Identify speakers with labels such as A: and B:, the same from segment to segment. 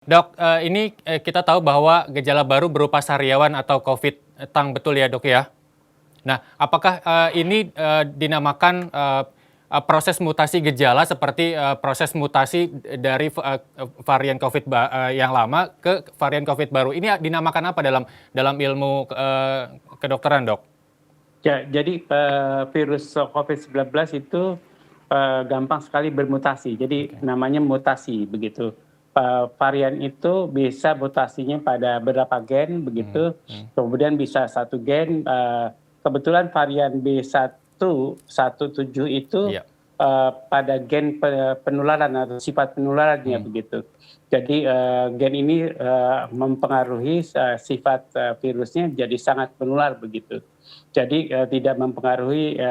A: Dok, ini kita tahu bahwa gejala baru berupa sariawan atau COVID tang betul ya dok ya? Nah, apakah ini dinamakan proses mutasi gejala seperti proses mutasi dari varian COVID yang lama ke varian COVID baru? Ini dinamakan apa dalam ilmu kedokteran dok?
B: Ya, jadi virus COVID-19 itu gampang sekali bermutasi. Jadi
A: Oke.
B: namanya mutasi begitu. Varian itu bisa mutasinya pada beberapa gen
A: Hmm,
B: begitu.
A: hmm.
B: Kemudian bisa satu gen. Kebetulan varian B117 itu
A: Iya.
B: pada gen penularan atau sifat penularannya
A: Hmm.
B: begitu. Jadi gen ini mempengaruhi sifat virusnya jadi sangat menular begitu. Jadi tidak mempengaruhi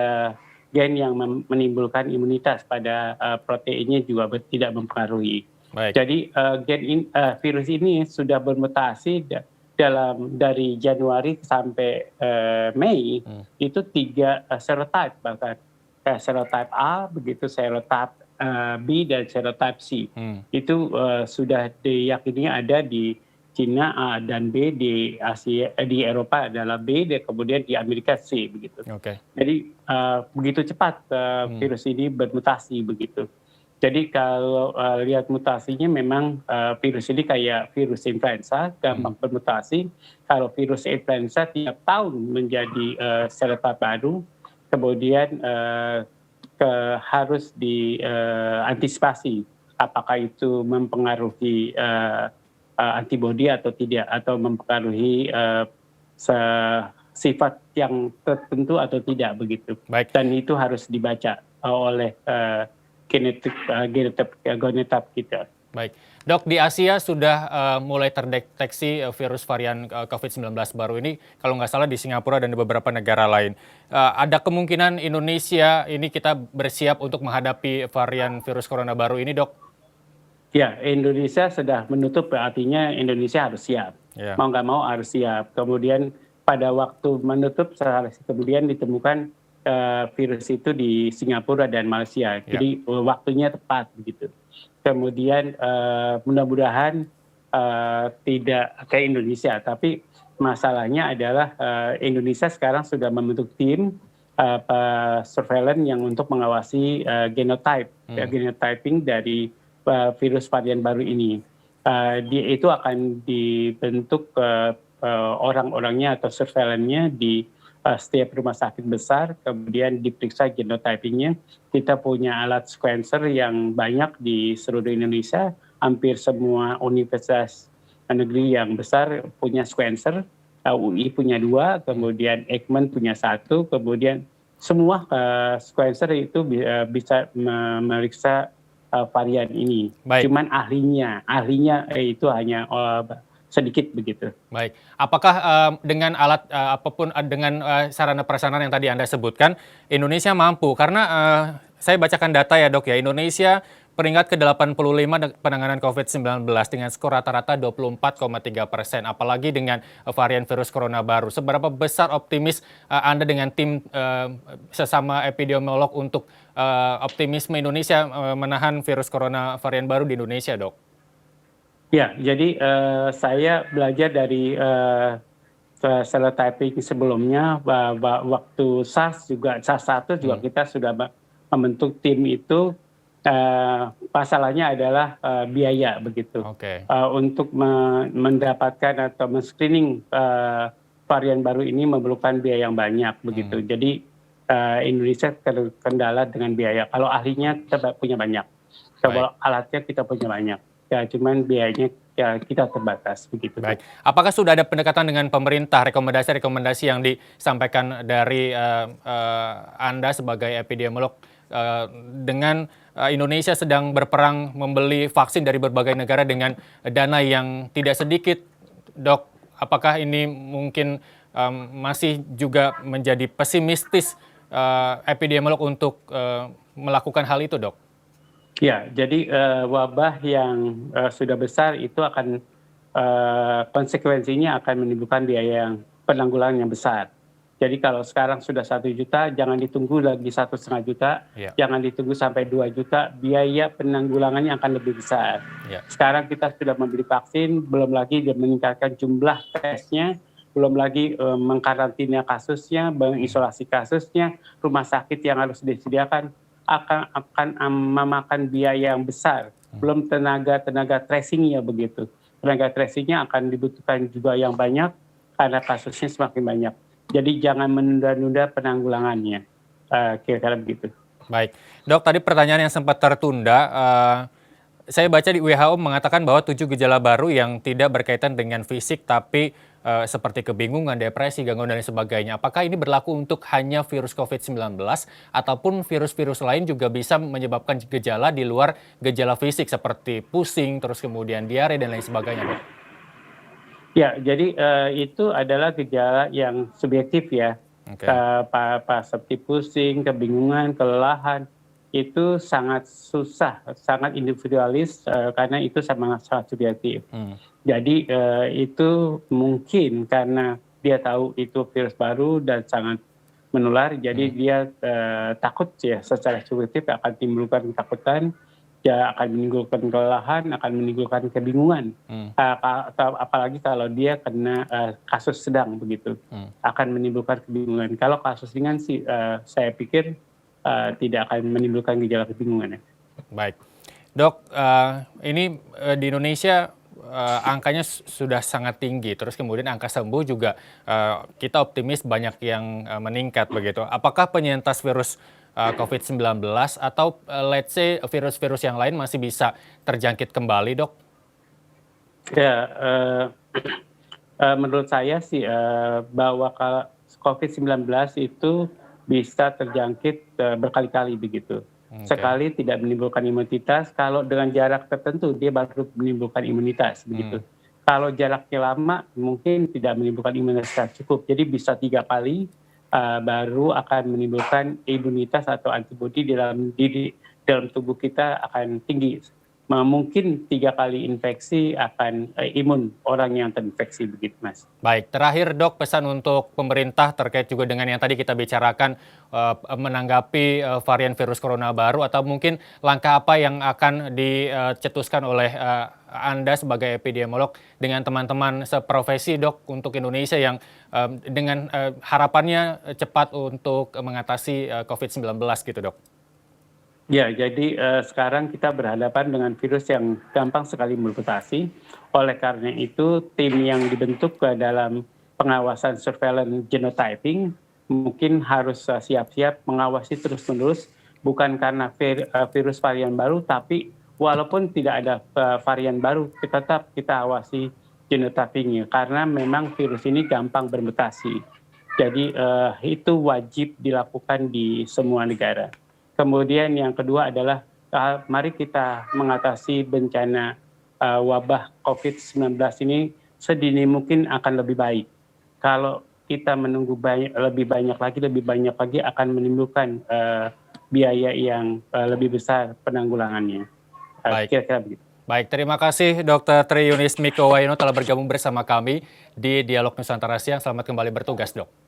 B: gen yang menimbulkan imunitas pada proteinnya juga tidak mempengaruhi.
A: Baik.
B: Jadi virus ini sudah bermutasi dari Januari sampai Mei
A: Hmm.
B: itu 3 serotype bahkan serotype A begitu serotype B dan serotype C.
A: Hmm.
B: Itu sudah diyakini ada di Cina A dan B, di Asia, di Eropa adalah B, dan kemudian di Amerika C begitu.
A: Oke.
B: Jadi begitu cepat
A: Hmm.
B: virus ini bermutasi begitu. Jadi kalau lihat mutasinya memang virus ini kayak virus influenza
A: Hmm.
B: gampang bermutasi. Kalau virus influenza tiap tahun menjadi serotype baru, kemudian harus diantisipasi apakah itu mempengaruhi antibodi atau tidak, atau mempengaruhi sifat yang tertentu atau tidak begitu.
A: Baik.
B: Dan itu harus dibaca oleh genotype kita.
A: Baik. Dok, di Asia sudah mulai terdeteksi virus varian COVID-19 baru ini, kalau nggak salah di Singapura dan di beberapa negara lain. Ada kemungkinan Indonesia ini kita bersiap untuk menghadapi varian virus corona baru ini, dok?
B: Ya, Indonesia sudah menutup, artinya Indonesia harus siap.
A: Ya.
B: Mau nggak mau harus siap. Kemudian pada waktu menutup, kemudian ditemukan virus itu di Singapura dan Malaysia.
A: Ya.
B: Jadi waktunya tepat begitu. Kemudian mudah-mudahan tidak ke Indonesia, tapi masalahnya adalah Indonesia sekarang sudah membentuk tim surveillance yang untuk mengawasi genotyping dari virus varian baru ini. Itu akan dibentuk orang-orangnya atau surveillance-nya di setiap rumah sakit besar, kemudian diperiksa genotyping-nya. Kita punya alat sequencer yang banyak di seluruh Indonesia, hampir semua universitas negeri yang besar punya sequencer, UI punya 2, kemudian Eijkman punya 1, kemudian semua sequencer itu bisa memeriksa varian ini.
A: Baik.
B: Cuman ahlinya itu hanya sedikit begitu.
A: Baik. Apakah dengan alat apapun dengan sarana prasarana yang tadi Anda sebutkan, Indonesia mampu? Karena saya bacakan data ya dok ya, Indonesia peringkat ke-85 penanganan COVID-19 dengan skor rata-rata 24,3%. Apalagi dengan varian virus corona baru. Seberapa besar optimis Anda dengan tim sesama epidemiolog untuk optimisme Indonesia menahan virus corona varian baru di Indonesia, dok?
B: Ya, jadi saya belajar dari serotyping sebelumnya, waktu SARS 1 juga kita sudah membentuk tim itu. Masalahnya adalah biaya begitu.
A: Oke.
B: Untuk mendapatkan atau men-screening varian baru ini memerlukan biaya yang banyak begitu. Jadi Indonesia terkendala dengan biaya. Kalau ahlinya kita punya banyak, kalau alatnya kita punya banyak. Ya, cuman biayanya ya kita terbatas begitu.
A: Baik. Apakah sudah ada pendekatan dengan pemerintah, rekomendasi-rekomendasi yang disampaikan dari Anda sebagai epidemiolog dengan Indonesia sedang berperang membeli vaksin dari berbagai negara dengan dana yang tidak sedikit, dok? Apakah ini mungkin masih juga menjadi pesimistis epidemiolog untuk melakukan hal itu, dok?
B: Ya, jadi wabah yang sudah besar itu akan konsekuensinya akan menimbulkan biaya yang penanggulangan yang besar. Jadi kalau sekarang sudah 1 juta, jangan ditunggu lagi 1,5 juta,
A: Ya,
B: jangan ditunggu sampai 2 juta, biaya penanggulangannya akan lebih besar.
A: ya.
B: Sekarang kita sudah membeli vaksin, belum lagi dia meningkatkan jumlah tesnya, belum lagi mengkarantina kasusnya, mengisolasi kasusnya, rumah sakit yang harus disediakan akan memakan biaya yang besar. Belum tenaga tracingnya begitu. Tenaga tracingnya akan dibutuhkan juga yang banyak karena kasusnya semakin banyak. Jadi jangan menunda-nunda penanggulangannya, kira-kira begitu.
A: Baik, Dok, tadi pertanyaan yang sempat tertunda, saya baca di WHO mengatakan bahwa 7 gejala baru yang tidak berkaitan dengan fisik tapi seperti kebingungan, depresi, gangguan dan sebagainya. Apakah ini berlaku untuk hanya virus COVID-19 ataupun virus-virus lain juga bisa menyebabkan gejala di luar gejala fisik seperti pusing, terus kemudian diare dan lain sebagainya, Dok?
B: Ya, jadi itu adalah gejala yang subjektif ya.
A: Oke.
B: Seperti pusing, kebingungan, kelelahan, itu sangat susah, sangat individualis karena itu sangat subjektif.
A: Hmm.
B: Jadi itu mungkin karena dia tahu itu virus baru dan sangat menular, jadi dia takut ya secara subjektif akan menimbulkan ketakutan, ya akan menimbulkan kelelahan, akan menimbulkan kebingungan.
A: Hmm.
B: Apalagi kalau dia kena kasus sedang begitu, akan menimbulkan kebingungan. Kalau kasus ringan sih saya pikir tidak akan menimbulkan gejala kebingungan.
A: Baik, Dok, ini di Indonesia angkanya sudah sangat tinggi, terus kemudian angka sembuh juga kita optimis banyak yang meningkat begitu. Apakah penyintas virus COVID-19 atau let's say virus-virus yang lain masih bisa terjangkit kembali, Dok?
B: Ya, menurut saya sih bahwa kalau COVID-19 itu bisa terjangkit berkali-kali begitu. Sekali tidak menimbulkan imunitas, kalau dengan jarak tertentu dia baru menimbulkan imunitas begitu. Kalau jaraknya lama mungkin tidak menimbulkan imunitas cukup, jadi bisa 3 kali baru akan menimbulkan imunitas atau antibodi dalam tubuh kita akan tinggi. Mungkin 3 kali infeksi akan imun orang yang terinfeksi begitu, Mas.
A: Baik, terakhir Dok, pesan untuk pemerintah terkait juga dengan yang tadi kita bicarakan menanggapi varian virus corona baru atau mungkin langkah apa yang akan dicetuskan oleh Anda sebagai epidemiolog dengan teman-teman seprofesi, Dok, untuk Indonesia yang dengan harapannya cepat untuk mengatasi COVID-19 gitu, Dok.
B: Ya, jadi sekarang kita berhadapan dengan virus yang gampang sekali bermutasi. Oleh karena itu, tim yang dibentuk dalam pengawasan surveillance genotyping mungkin harus siap-siap mengawasi terus-menerus, bukan karena virus varian baru, tapi walaupun tidak ada varian baru, tetap kita awasi genotypingnya, karena memang virus ini gampang bermutasi. Jadi itu wajib dilakukan di semua negara. Kemudian yang kedua adalah mari kita mengatasi bencana wabah COVID-19 ini sedini mungkin akan lebih baik. Kalau kita menunggu lebih banyak lagi akan menimbulkan biaya yang lebih besar penanggulangannya.
A: Baik.
B: Kira-kira begitu.
A: Baik, terima kasih Dr. Tri Yunis Miko Wayono telah bergabung bersama kami di Dialog Nusantara Siang. Selamat kembali bertugas, Dok.